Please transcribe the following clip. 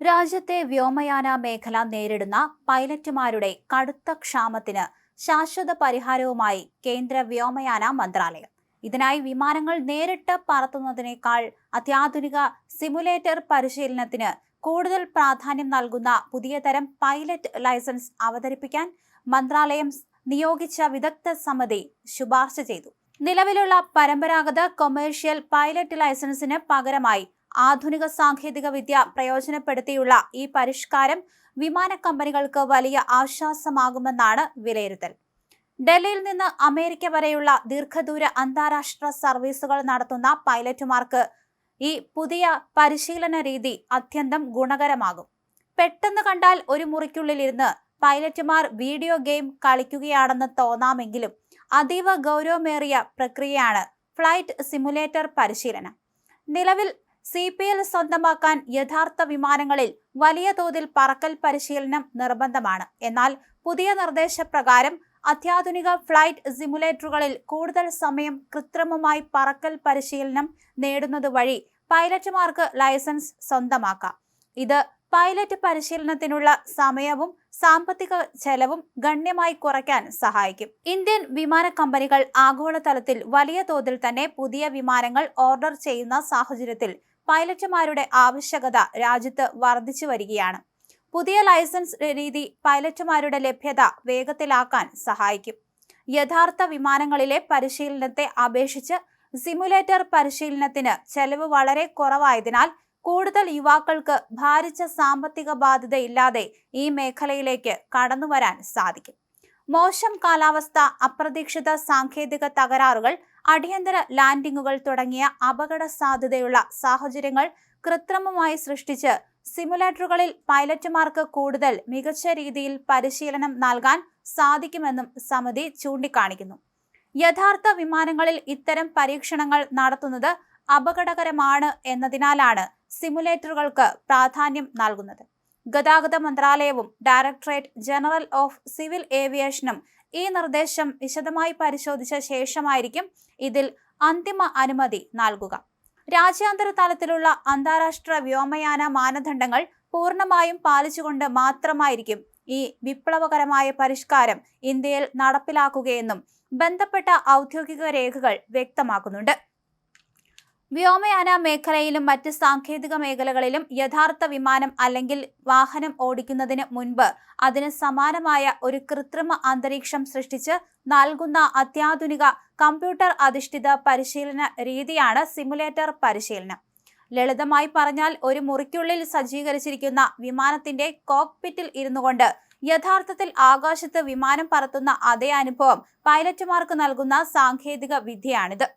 രാജ്യത്തെ വ്യോമയാന മേഖല നേരിടുന്ന പൈലറ്റുമാരുടെ കടുത്ത ക്ഷാമത്തിന് ശാശ്വത പരിഹാരവുമായി കേന്ദ്ര വ്യോമയാന മന്ത്രാലയം. ഇതിനായി വിമാനങ്ങൾ നേരിട്ട് പറത്തുന്നതിനേക്കാൾ അത്യാധുനിക സിമുലേറ്റർ പരിശീലനത്തിന് കൂടുതൽ പ്രാധാന്യം നൽകുന്ന പുതിയ തരം പൈലറ്റ് ലൈസൻസ് അവതരിപ്പിക്കാൻ മന്ത്രാലയം നിയോഗിച്ച വിദഗ്ധ സമിതി ശുപാർശ ചെയ്തു. നിലവിലുള്ള പരമ്പരാഗത കൊമേഴ്ഷ്യൽ പൈലറ്റ് ലൈസൻസിന് പകരമായി ആധുനിക സാങ്കേതിക വിദ്യ പ്രയോജനപ്പെടുത്തിയുള്ള ഈ പരിഷ്കാരം വിമാന കമ്പനികൾക്ക് വലിയ ആശ്വാസമാകുമെന്നാണ് വിലയിരുത്തൽ. ഡൽഹിയിൽ നിന്ന് അമേരിക്ക വരെയുള്ള ദീർഘദൂര അന്താരാഷ്ട്ര സർവീസുകൾ നടത്തുന്ന പൈലറ്റുമാർക്ക് ഈ പുതിയ പരിശീലന രീതി അത്യന്തം ഗുണകരമാകും. പെട്ടെന്ന് കണ്ടാൽ ഒരു മുറിക്കുള്ളിൽ ഇരുന്ന് പൈലറ്റുമാർ വീഡിയോ ഗെയിം കളിക്കുകയാണെന്ന് തോന്നാമെങ്കിലും അതീവ ഗൗരവമേറിയ പ്രക്രിയയാണ് ഫ്ലൈറ്റ് സിമുലേറ്റർ പരിശീലനം. നിലവിൽ CPL സ്വന്തമാക്കാൻ യഥാർത്ഥ വിമാനങ്ങളിൽ വലിയ തോതിൽ പറക്കൽ പരിശീലനം നിർബന്ധമാണ്. എന്നാൽ പുതിയ നിർദ്ദേശപ്രകാരം അത്യാധുനിക ഫ്ലൈറ്റ് സിമുലേറ്ററുകളിൽ കൂടുതൽ സമയം കൃത്രിമമായി പറക്കൽ പരിശീലനം നേടുന്നത് വഴി പൈലറ്റുമാർക്ക് ലൈസൻസ് സ്വന്തമാക്കാം. ഇത് പൈലറ്റ് പരിശീലനത്തിനുള്ള സമയവും സാമ്പത്തിക ചെലവും ഗണ്യമായി കുറയ്ക്കാൻ സഹായിക്കും. ഇന്ത്യൻ വിമാന കമ്പനികൾ ആഗോളതലത്തിൽ വലിയ തോതിൽ തന്നെ പുതിയ വിമാനങ്ങൾ ഓർഡർ ചെയ്യുന്ന സാഹചര്യത്തിൽ പൈലറ്റുമാരുടെ ആവശ്യകത രാജ്യത്ത് വർദ്ധിച്ചു വരികയാണ്. പുതിയ ലൈസൻസ് രീതി പൈലറ്റുമാരുടെ ലഭ്യത വേഗത്തിലാക്കാൻ സഹായിക്കും. യഥാർത്ഥ വിമാനങ്ങളിലെ പരിശീലനത്തെ അപേക്ഷിച്ച് സിമുലേറ്റർ പരിശീലനത്തിന് ചെലവ് വളരെ കുറവായതിനാൽ കൂടുതൽ യുവാക്കൾക്ക് ഭാരിച്ച സാമ്പത്തിക ബാധ്യതയില്ലാതെ ഈ മേഖലയിലേക്ക് കടന്നുവരാൻ സാധിക്കും. മോശം കാലാവസ്ഥ, അപ്രതീക്ഷിത സാങ്കേതിക തകരാറുകൾ, അടിയന്തര ലാൻഡിങ്ങുകൾ തുടങ്ങിയ അപകട സാധ്യതയുള്ള സാഹചര്യങ്ങൾ കൃത്രിമമായി സൃഷ്ടിച്ച് സിമുലേറ്ററുകളിൽ പൈലറ്റുമാർക്ക് കൂടുതൽ മികച്ച രീതിയിൽ പരിശീലനം നൽകാൻ സാധിക്കുമെന്നും സമിതി ചൂണ്ടിക്കാണിക്കുന്നു. യഥാർത്ഥ വിമാനങ്ങളിൽ ഇത്തരം പരീക്ഷണങ്ങൾ നടത്തുന്നത് അപകടകരമാണ് എന്നതിനാലാണ് സിമുലേറ്ററുകൾക്ക് പ്രാധാന്യം നൽകുന്നത്. ഗതാഗത മന്ത്രാലയവും ഡയറക്ടറേറ്റ് ജനറൽ ഓഫ് സിവിൽ ഏവിയേഷനും ഈ നിർദ്ദേശം വിശദമായി പരിശോധിച്ച ശേഷമായിരിക്കും ഇതിൽ അന്തിമ അനുമതി നൽകുക. രാജ്യാന്തര തലത്തിലുള്ള അന്താരാഷ്ട്ര വ്യോമയാന മാനദണ്ഡങ്ങൾ പൂർണ്ണമായും പാലിച്ചുകൊണ്ട് മാത്രമായിരിക്കും ഈ വിപ്ലവകരമായ പരിഷ്കാരം ഇന്ത്യയിൽ നടപ്പിലാക്കുകയെന്നും ബന്ധപ്പെട്ട ഔദ്യോഗിക രേഖകൾ വ്യക്തമാക്കുന്നുണ്ട്. വ്യോമയാന മേഖലയിലും മറ്റ് സാങ്കേതിക മേഖലകളിലും യഥാർത്ഥ വിമാനം അല്ലെങ്കിൽ വാഹനം ഓടിക്കുന്നതിന് മുൻപ് അതിന് സമാനമായ ഒരു കൃത്രിമ അന്തരീക്ഷം സൃഷ്ടിച്ച് നൽകുന്ന അത്യാധുനിക കമ്പ്യൂട്ടർ അധിഷ്ഠിത പരിശീലന രീതിയാണ് സിമുലേറ്റർ പരിശീലനം. ലളിതമായി പറഞ്ഞാൽ, ഒരു മുറിക്കുള്ളിൽ സജ്ജീകരിച്ചിരിക്കുന്ന വിമാനത്തിന്റെ കോക്പിറ്റിൽ ഇരുന്നുകൊണ്ട് യഥാർത്ഥത്തിൽ ആകാശത്ത് വിമാനം പറത്തുന്ന അതേ അനുഭവം പൈലറ്റുമാർക്ക് നൽകുന്ന സാങ്കേതിക വിദ്യയാണിത്.